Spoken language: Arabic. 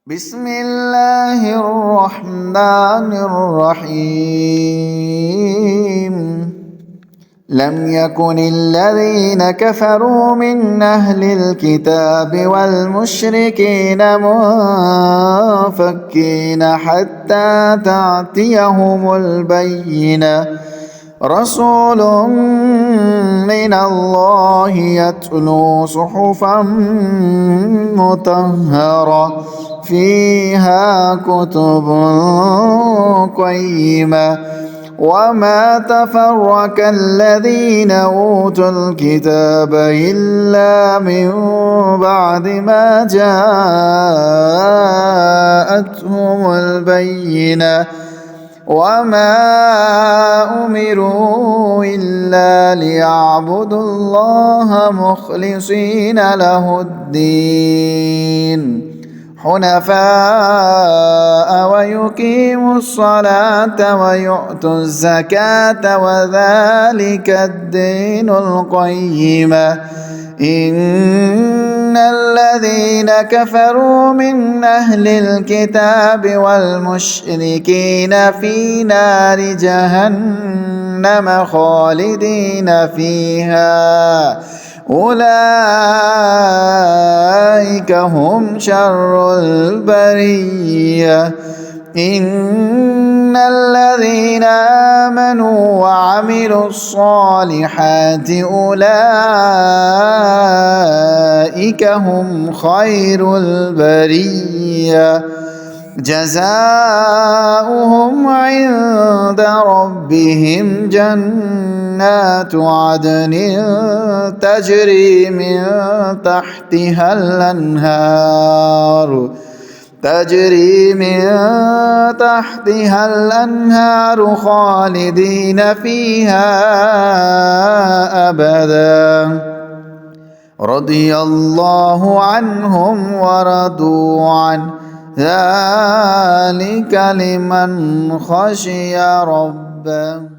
بسم الله الرحمن الرحيم لم يكن الذين كفروا من أهل الكتاب والمشركين منفكين حتى تأتيهم البينة رسول من الله يتلو صحفا مطهرة فيها كتب قيمة وما تفرق الذين أوتوا الكتاب إلا من بعد ما جاءتهم البينة وما أمروا إلا ليعبدوا الله مخلصين له الدين حنفاء ويقيموا الصلاة ويؤتوا الزكاة وذلك الدين القيمة إن الذين كفروا من أهل الكتاب والمشركين في نار جهنم خالدين فيها أولئك هم شر البرية إن الذين آمنوا وعملوا الصالحات أولئك هم خير البرية جزاؤهم عند ربهم جنات عدن تجري من تحتها الأنهار خالدين فيها أبدا رضي الله عنهم ورضوا عنه ذلك لمن خشي ربه.